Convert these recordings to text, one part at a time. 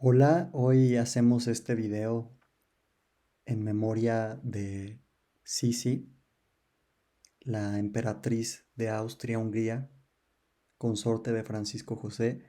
Hola, hoy hacemos este video en memoria de Sisi, la emperatriz de Austria-Hungría, consorte de Francisco José,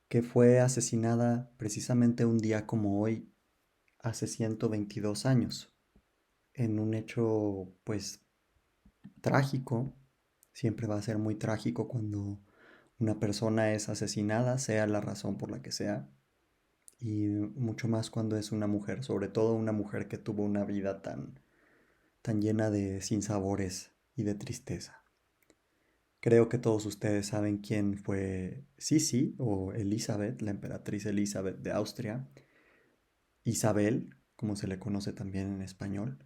que fue asesinada precisamente un día como hoy, hace 122 años, en un hecho pues trágico. Siempre va a ser muy trágico cuando una persona es asesinada, sea la razón por la que sea. Y mucho más cuando es una mujer, sobre todo una mujer que tuvo una vida tan llena de sinsabores y de tristeza. Creo que todos ustedes saben quién fue Sisi o Elizabeth, la emperatriz Elizabeth de Austria, Isabel, como se le conoce también en español.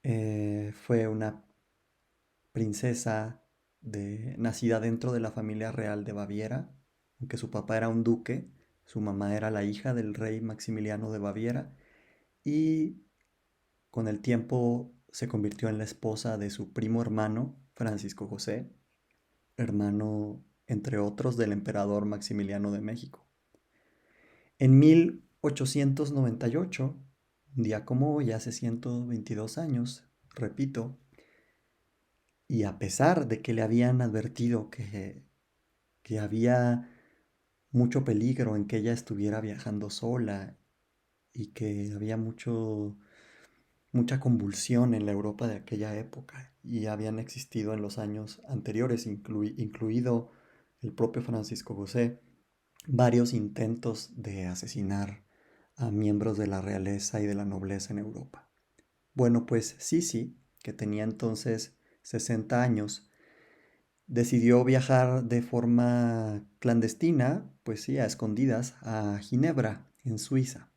Fue una princesa nacida dentro de la familia real de Baviera, aunque su papá era un duque, su mamá era la hija del rey Maximiliano de Baviera y con el tiempo se convirtió en la esposa de su primo hermano, Francisco José, hermano, entre otros, del emperador Maximiliano de México. En 1898, un día como hoy, hace 122 años, repito, y a pesar de que le habían advertido que había mucho peligro en que ella estuviera viajando sola y que había mucha convulsión en la Europa de aquella época y habían existido en los años anteriores, incluido el propio Francisco José, varios intentos de asesinar a miembros de la realeza y de la nobleza en Europa. Bueno, pues Sisi, que tenía entonces 60 años, decidió viajar de forma clandestina, pues sí, a escondidas, a Ginebra, en Suiza.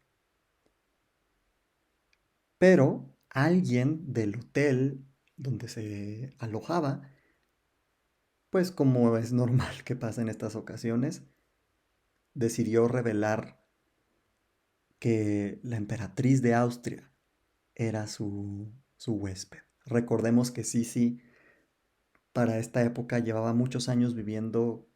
Pero alguien del hotel donde se alojaba, pues como es normal que pasa en estas ocasiones, decidió revelar que la emperatriz de Austria era su huésped. Recordemos que Sisi para esta época llevaba muchos años viviendo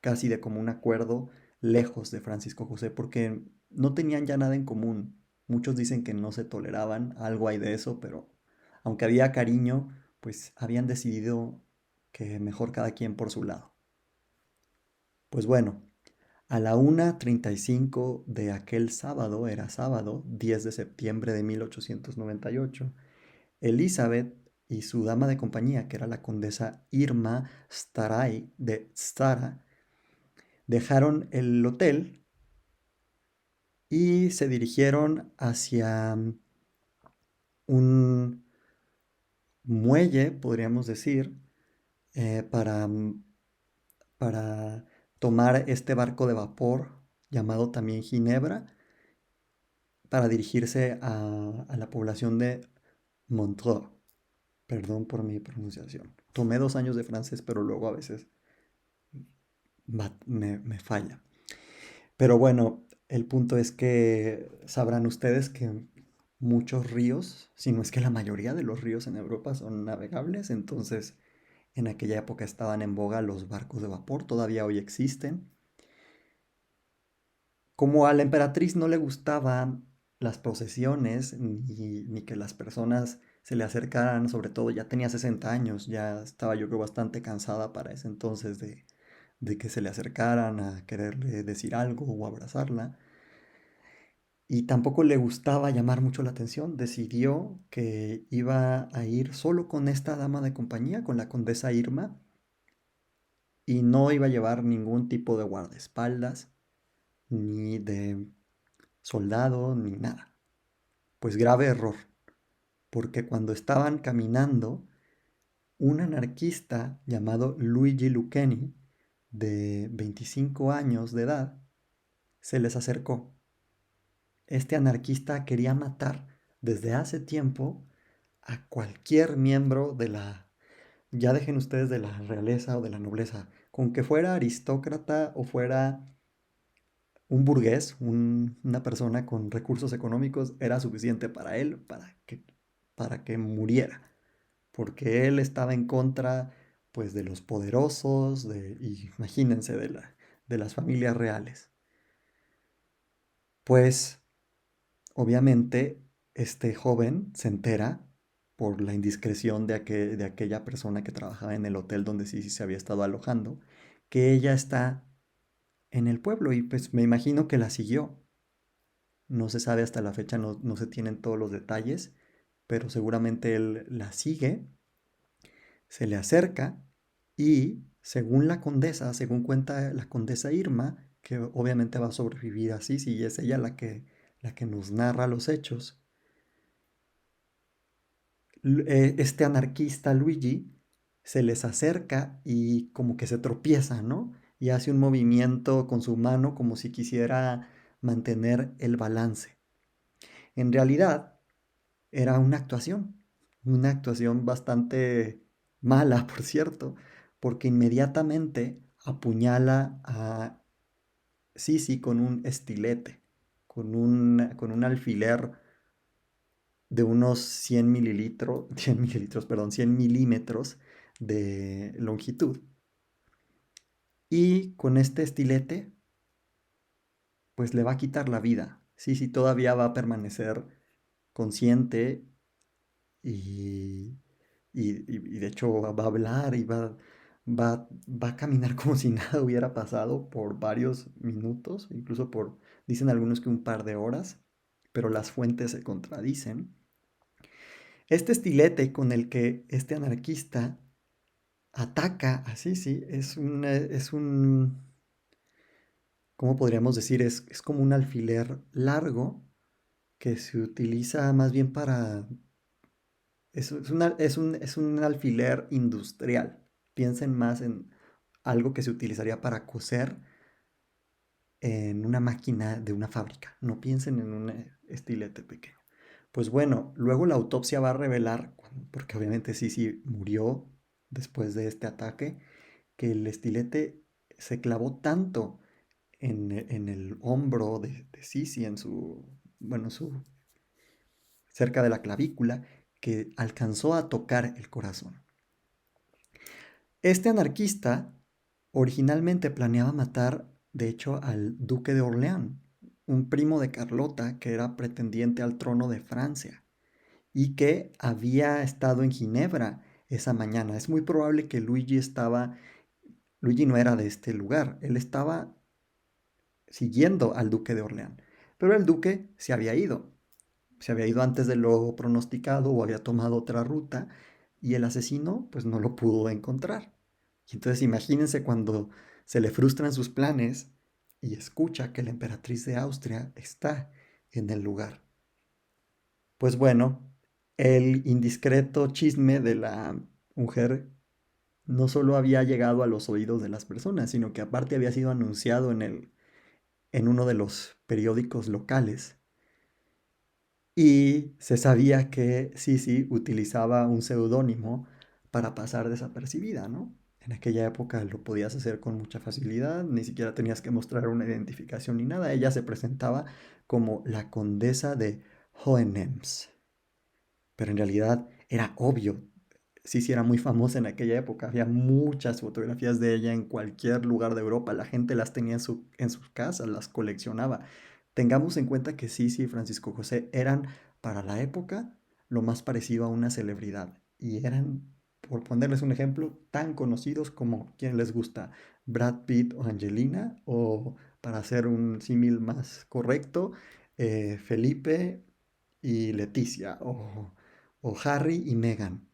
casi de común acuerdo lejos de Francisco José porque no tenían ya nada en común. Muchos dicen que no se toleraban, algo hay de eso, pero aunque había cariño, pues habían decidido que mejor cada quien por su lado. Pues bueno, a la 1:35 de aquel sábado, era sábado, 10 de septiembre de 1898, Elizabeth y su dama de compañía, que era la condesa Irma Staray de Stara, dejaron el hotel y se dirigieron hacia un muelle, podríamos decir, eh, para, para tomar este barco de vapor llamado también Ginebra, para dirigirse a la población de Montreux. Perdón por mi pronunciación. Tomé 2 años de francés, pero luego a veces me falla. Pero bueno, el punto es que sabrán ustedes que muchos ríos, si no es que la mayoría de los ríos en Europa son navegables, entonces en aquella época estaban en boga los barcos de vapor, todavía hoy existen. Como a la emperatriz no le gustaban las procesiones ni que las personas se le acercaran, sobre todo ya tenía 60 años, ya estaba yo creo bastante cansada para ese entonces de que se le acercaran a quererle decir algo o abrazarla. Y tampoco le gustaba llamar mucho la atención. Decidió que iba a ir solo con esta dama de compañía, con la condesa Irma, y no iba a llevar ningún tipo de guardaespaldas, ni de soldado, ni nada. Pues grave error, porque cuando estaban caminando, un anarquista llamado Luigi Lucchini, de 25 años de edad, se les acercó. Este anarquista quería matar desde hace tiempo a cualquier miembro ya dejen ustedes de la realeza o de la nobleza, con que fuera aristócrata o fuera un burgués, una persona con recursos económicos, era suficiente para él, para que muriera, porque él estaba en contra, pues, de los poderosos, y imagínense, de las familias reales. Pues obviamente este joven se entera por la indiscreción de aquella persona que trabajaba en el hotel donde Sisi se había estado alojando, que ella está en el pueblo y pues me imagino que la siguió. No se sabe hasta la fecha, no se tienen todos los detalles, pero seguramente él la sigue, se le acerca y según la condesa, según cuenta la condesa Irma, que obviamente va a sobrevivir así, si es ella la que nos narra los hechos, este anarquista Luigi se les acerca y como que se tropieza, ¿no? Y hace un movimiento con su mano como si quisiera mantener el balance. En realidad era una actuación bastante mala, por cierto, porque inmediatamente apuñala a Sisi con un estilete, con un alfiler de unos 100 mililitros, 100 mililitros, perdón, 100 milímetros de longitud. Y con este estilete, pues le va a quitar la vida. Sisi todavía va a permanecer consciente y, y de hecho va a hablar y va a caminar como si nada hubiera pasado por varios minutos, incluso por, dicen algunos que un par de horas, pero las fuentes se contradicen. Este estilete con el que este anarquista ataca a Sisi es un, ¿cómo podríamos decir? Es como un alfiler largo que se utiliza más bien para es un alfiler industrial. Piensen más en algo que se utilizaría para coser en una máquina de una fábrica. No piensen en un estilete pequeño. Pues bueno, luego la autopsia va a revelar, porque obviamente Sisi murió después de este ataque, que el estilete se clavó tanto en el hombro de Sisi, en su, bueno, cerca de la clavícula, que alcanzó a tocar el corazón. Este anarquista originalmente planeaba matar, de hecho, al duque de Orleans, un primo de Carlota que era pretendiente al trono de Francia y que había estado en Ginebra esa mañana. Es muy probable que Luigi no era de este lugar, él estaba siguiendo al duque de Orleans, pero el duque se había ido antes de lo pronosticado o había tomado otra ruta y el asesino pues no lo pudo encontrar. Y entonces imagínense cuando se le frustran sus planes y escucha que la emperatriz de Austria está en el lugar. Pues bueno, el indiscreto chisme de la mujer no solo había llegado a los oídos de las personas, sino que aparte había sido anunciado en uno de los periódicos locales. Y se sabía que Sisi utilizaba un seudónimo para pasar desapercibida, ¿no? En aquella época lo podías hacer con mucha facilidad, ni siquiera tenías que mostrar una identificación ni nada. Ella se presentaba como la condesa de Hohenems. Pero en realidad era obvio. Sisi era muy famosa en aquella época. Había muchas fotografías de ella en cualquier lugar de Europa. La gente las tenía en sus casas, las coleccionaba. Tengamos en cuenta que Sisi y Francisco José eran, para la época, lo más parecido a una celebridad. Y eran, por ponerles un ejemplo, tan conocidos como quien les gusta, Brad Pitt o Angelina, o para hacer un símil más correcto, Felipe y Leticia, o Harry y Meghan.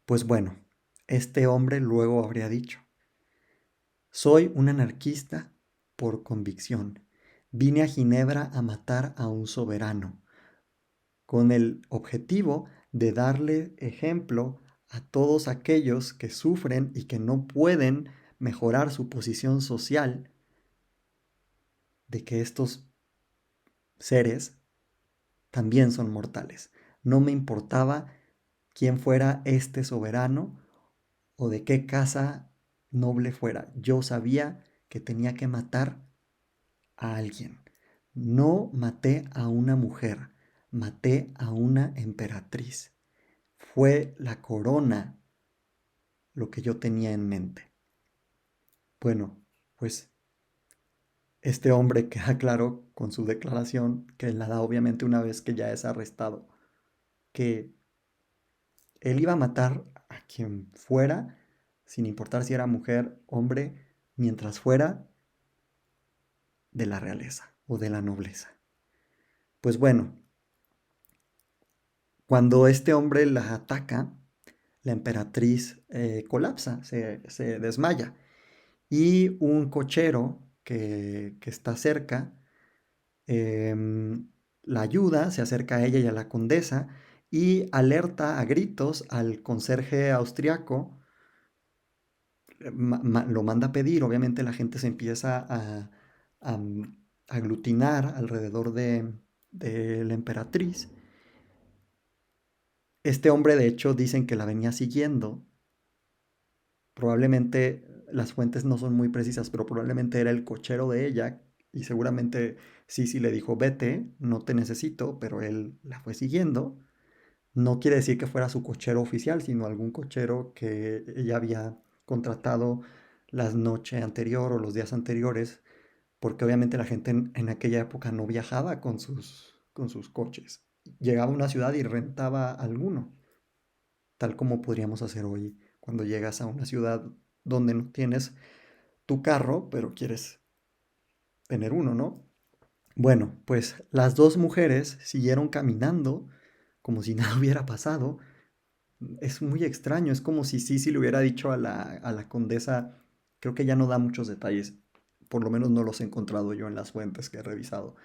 Pues bueno, este hombre luego habría dicho, soy un anarquista por convicción. Vine a Ginebra a matar a un soberano, con el objetivo de darle ejemplo a todos aquellos que sufren y que no pueden mejorar su posición social, de que estos seres también son mortales. No me importaba quién fuera este soberano o de qué casa noble fuera. Yo sabía que tenía que matar a alguien. No maté a una mujer, maté a una emperatriz. Fue la corona lo que yo tenía en mente. Bueno, pues Este hombre queda claro con su declaración que la da obviamente una vez que ya es arrestado, que él iba a matar a quien fuera, sin importar si era mujer, hombre, mientras fuera de la realeza o de la nobleza. Pues bueno, cuando este hombre la ataca, la emperatriz colapsa, se desmaya. Y un cochero que está cerca la ayuda, se acerca a ella y a la condesa y alerta a gritos al conserje austriaco, lo manda a pedir, obviamente la gente se empieza a aglutinar alrededor de la emperatriz. Este hombre de hecho dicen que la venía siguiendo, probablemente las fuentes no son muy precisas, pero probablemente era el cochero de ella y seguramente Sisi le dijo, vete, no te necesito, pero él la fue siguiendo. No quiere decir que fuera su cochero oficial, sino algún cochero que ella había contratado la noche anterior o los días anteriores, porque obviamente la gente en aquella época no viajaba con sus coches. Llegaba a una ciudad y rentaba alguno, tal como podríamos hacer hoy cuando llegas a una ciudad donde no tienes tu carro, pero quieres tener uno, ¿no? Bueno, pues las dos mujeres siguieron caminando como si nada hubiera pasado. Es muy extraño, es como si Sisi le hubiera dicho a la condesa, creo que ya no da muchos detalles, por lo menos no los he encontrado yo en las fuentes que he revisado,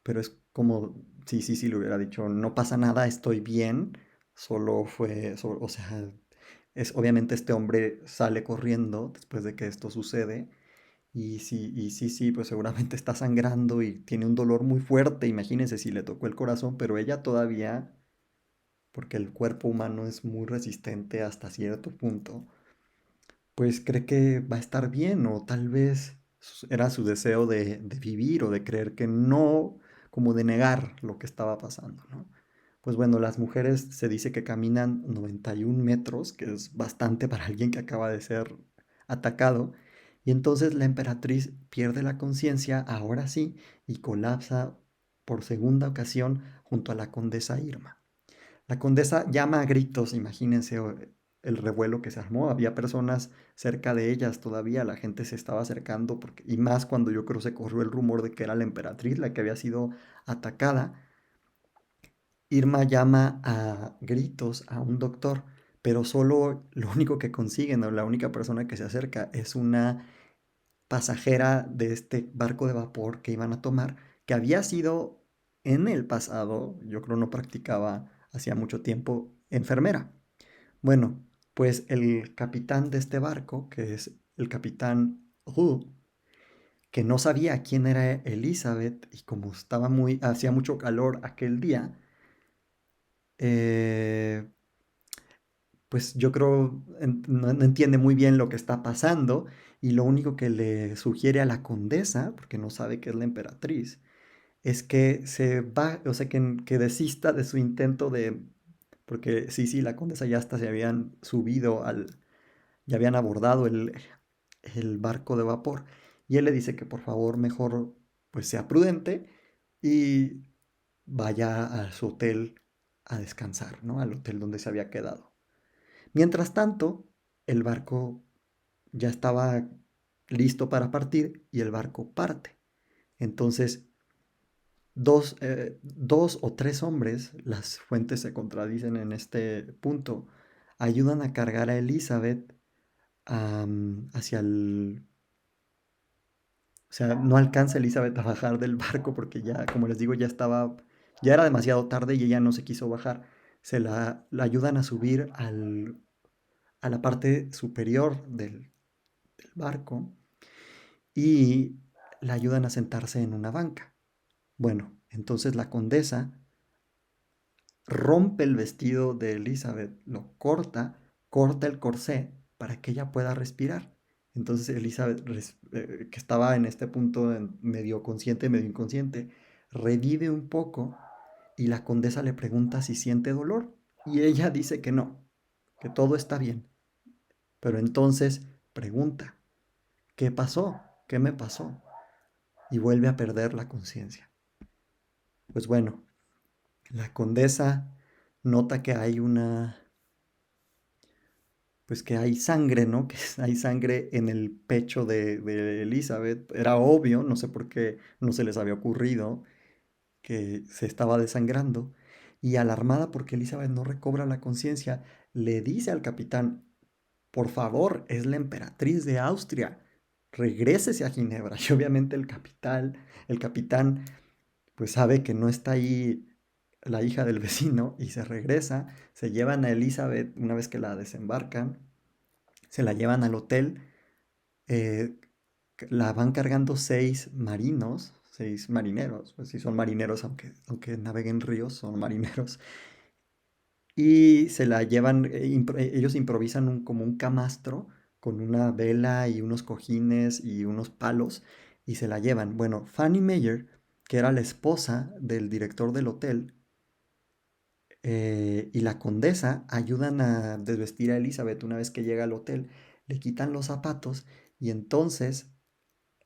pero es como si Sisi le hubiera dicho, no pasa nada, estoy bien, solo fue, o sea, es obviamente este hombre sale corriendo después de que esto sucede y sí, sí, pues seguramente está sangrando y tiene un dolor muy fuerte, imagínense si le tocó el corazón, pero ella todavía, porque el cuerpo humano es muy resistente hasta cierto punto, pues cree que va a estar bien o tal vez era su deseo de vivir o de creer que no, como de negar lo que estaba pasando, ¿no? Pues bueno, las mujeres se dice que caminan 91 metros, que es bastante para alguien que acaba de ser atacado, y entonces la emperatriz pierde la conciencia, ahora sí, y colapsa por segunda ocasión junto a la condesa Irma. La condesa llama a gritos, imagínense el revuelo que se armó, había personas cerca de ellas todavía, la gente se estaba acercando, y más cuando yo creo se corrió el rumor de que era la emperatriz la que había sido atacada. Irma llama a gritos a un doctor, pero solo lo único que consiguen o la única persona que se acerca es una pasajera de este barco de vapor que iban a tomar, que había sido en el pasado, yo creo no practicaba hacía mucho tiempo, enfermera. Bueno, pues el capitán de este barco, que es el capitán Hu, que no sabía quién era Elizabeth y como hacía mucho calor aquel día, eh, pues yo creo no entiende muy bien lo que está pasando y lo único que le sugiere a la condesa, porque no sabe que es la emperatriz, es que se va, o sea, que desista de su intento de, porque sí, sí, la condesa ya hasta se habían subido ya habían abordado el barco de vapor y él le dice que por favor mejor pues sea prudente y vaya a su hotel a descansar, ¿no? Al hotel donde se había quedado. Mientras tanto, el barco ya estaba listo para partir y el barco parte. Entonces, dos o tres hombres, las fuentes se contradicen en este punto, ayudan a cargar a Elizabeth hacia el... O sea, no alcanza Elizabeth a bajar del barco porque ya, como les digo, ya era demasiado tarde y ella no se quiso bajar. La ayudan a subir a la parte superior del barco y la ayudan a sentarse en una banca. Bueno, entonces la condesa rompe el vestido de Elizabeth, lo corta, corta el corsé para que ella pueda respirar. Entonces Elizabeth, que estaba en este punto medio consciente, medio inconsciente, revive un poco y la condesa le pregunta si siente dolor y ella dice que no, que todo está bien. Pero entonces pregunta, ¿qué pasó? ¿Qué me pasó? y vuelve a perder la conciencia. Pues bueno, la condesa nota que hay pues que hay sangre, ¿no? Que hay sangre en el pecho de Elizabeth. Era obvio, no sé por qué no se les había ocurrido que se estaba desangrando. Y alarmada porque Elizabeth no recobra la conciencia, le dice al capitán, por favor, es la emperatriz de Austria, regrésese a Ginebra. Y obviamente el capitán, pues sabe que no está ahí la hija del vecino y se regresa, se llevan a Elizabeth una vez que la desembarcan, se la llevan al hotel, eh, la van cargando 6 marinos, 6 marineros, pues sí son marineros, aunque naveguen ríos, son marineros, y se la llevan, ellos improvisan como un camastro con una vela y unos cojines y unos palos y se la llevan. Bueno, Fanny Meyer, que era la esposa del director del hotel, y la condesa ayudan a desvestir a Elizabeth una vez que llega al hotel, le quitan los zapatos y entonces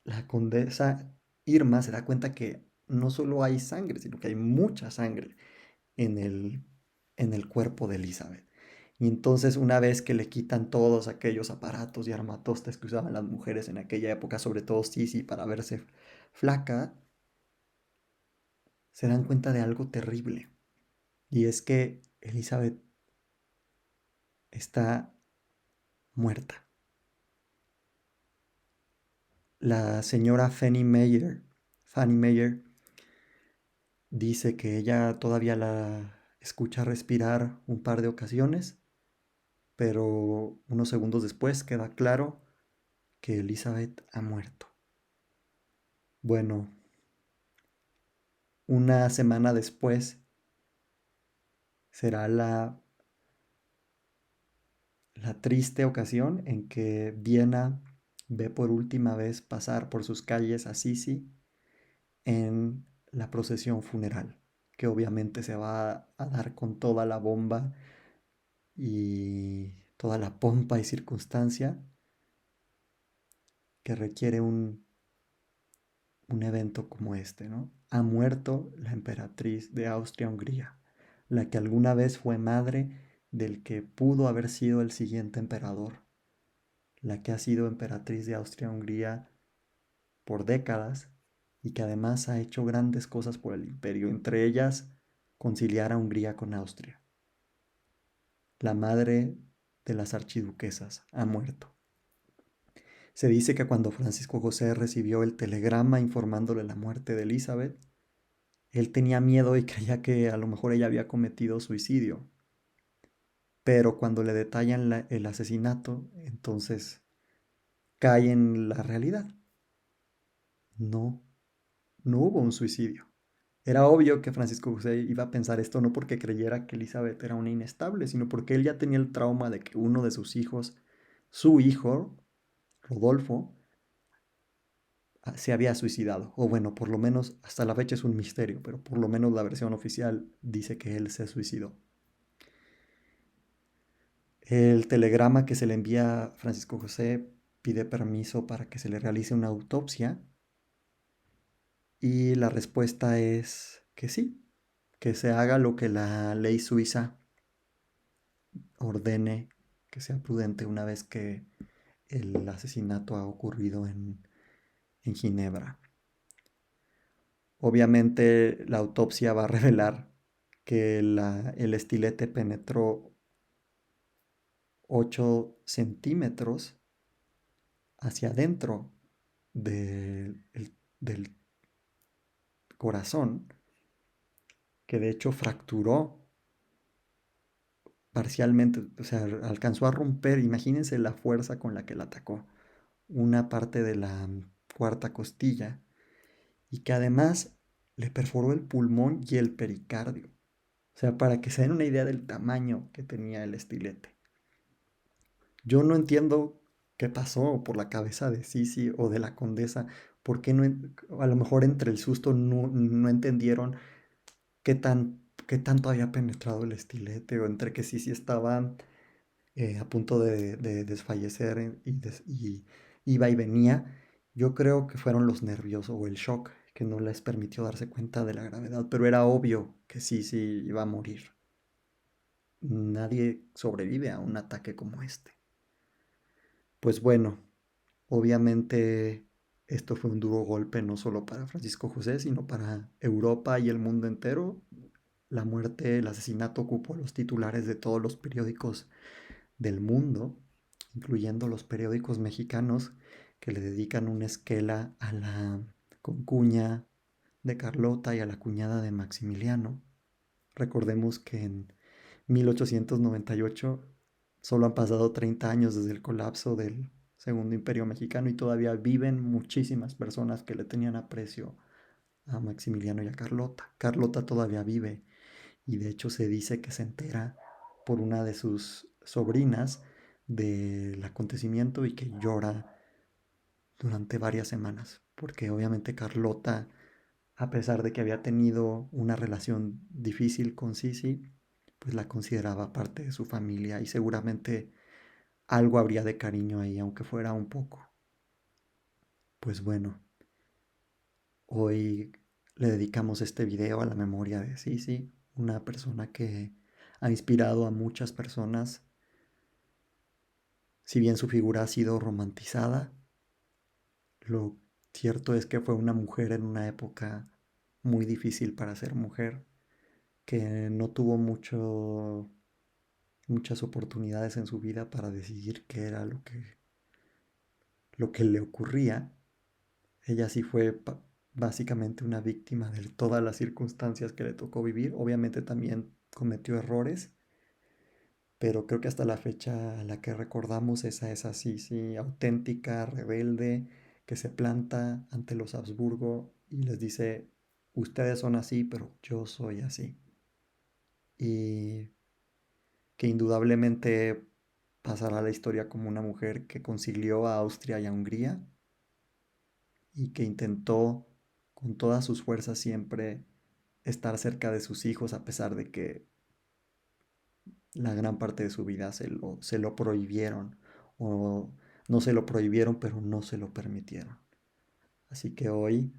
la condesa Irma se da cuenta que no solo hay sangre, sino que hay mucha sangre en el cuerpo de Elizabeth. Y entonces una vez que le quitan todos aquellos aparatos y armatostes que usaban las mujeres en aquella época, sobre todo Sisi, para verse flaca, se dan cuenta de algo terrible. Y es que Elizabeth está muerta. La señora Fanny Meyer dice que ella todavía la escucha respirar un par de ocasiones, pero unos segundos después queda claro que Elizabeth ha muerto. Bueno, una semana después será la triste ocasión en que Viena ve por última vez pasar por sus calles a Sisi en la procesión funeral, que obviamente se va a dar con toda la bomba y toda la pompa y circunstancia que requiere un evento como este, ¿no? Ha muerto la emperatriz de Austria-Hungría, la que alguna vez fue madre del que pudo haber sido el siguiente emperador, la que ha sido emperatriz de Austria-Hungría por décadas y que además ha hecho grandes cosas por el imperio, entre ellas conciliar a Hungría con Austria. La madre de las archiduquesas ha muerto. Se dice que cuando Francisco José recibió el telegrama informándole la muerte de Elizabeth, él tenía miedo y creía que a lo mejor ella había cometido suicidio. Pero cuando le detallan el asesinato, entonces cae en la realidad. No, no hubo un suicidio. Era obvio que Francisco José iba a pensar esto no porque creyera que Elizabeth era una inestable, sino porque él ya tenía el trauma de que uno de sus hijos, su hijo, Rodolfo, se había suicidado. O bueno, por lo menos hasta la fecha es un misterio, pero por lo menos la versión oficial dice que él se suicidó. El telegrama que se le envía a Francisco José pide permiso para que se le realice una autopsia y la respuesta es que sí, que se haga lo que la ley suiza ordene que sea prudente una vez que el asesinato ha ocurrido en Ginebra. Obviamente la autopsia va a revelar que el estilete penetró 8 centímetros hacia adentro del corazón, que de hecho fracturó parcialmente, o sea, alcanzó a romper, imagínense la fuerza con la que la atacó, una parte de la cuarta costilla, y que además le perforó el pulmón y el pericardio. O sea, para que se den una idea del tamaño que tenía el estilete. Yo no entiendo qué pasó por la cabeza de Sisi o de la condesa, por qué no, a lo mejor entre el susto no entendieron qué tanto había penetrado el estilete, o entre que Sisi estaba a punto de desfallecer y iba y venía. Yo creo que fueron los nervios o el shock que no les permitió darse cuenta de la gravedad, pero era obvio que sí, sí iba a morir. Nadie sobrevive a un ataque como este. Pues bueno, obviamente esto fue un duro golpe no solo para Francisco José, sino para Europa y el mundo entero. La muerte, el asesinato ocupó los titulares de todos los periódicos del mundo, incluyendo los periódicos mexicanos que le dedican una esquela a la concuña de Carlota y a la cuñada de Maximiliano. Recordemos que en 1898 solo han pasado 30 años desde el colapso del Segundo Imperio Mexicano y todavía viven muchísimas personas que le tenían aprecio a Maximiliano y a Carlota. Carlota todavía vive y de hecho se dice que se entera por una de sus sobrinas del acontecimiento y que llora durante varias semanas, porque obviamente Carlota, a pesar de que había tenido una relación difícil con Sisi, pues la consideraba parte de su familia y seguramente algo habría de cariño ahí, aunque fuera un poco. Pues bueno, hoy le dedicamos este video a la memoria de Sisi, una persona que ha inspirado a muchas personas. Si bien su figura ha sido romantizada, lo cierto es que fue una mujer en una época muy difícil para ser mujer, que no tuvo muchas oportunidades en su vida para decidir qué era lo que le ocurría. Ella sí fue básicamente una víctima de todas las circunstancias que le tocó vivir. Obviamente también cometió errores, pero creo que hasta la fecha a la que recordamos esa es así, sí, auténtica, rebelde, que se planta ante los Habsburgo y les dice, ustedes son así, pero yo soy así. Y que indudablemente pasará a la historia como una mujer que concilió a Austria y a Hungría y que intentó con todas sus fuerzas siempre estar cerca de sus hijos a pesar de que la gran parte de su vida se lo prohibieron o no se lo prohibieron pero no se lo permitieron. Así que hoy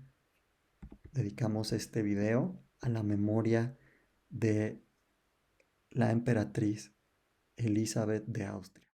dedicamos este video a la memoria de la emperatriz Elizabeth de Austria.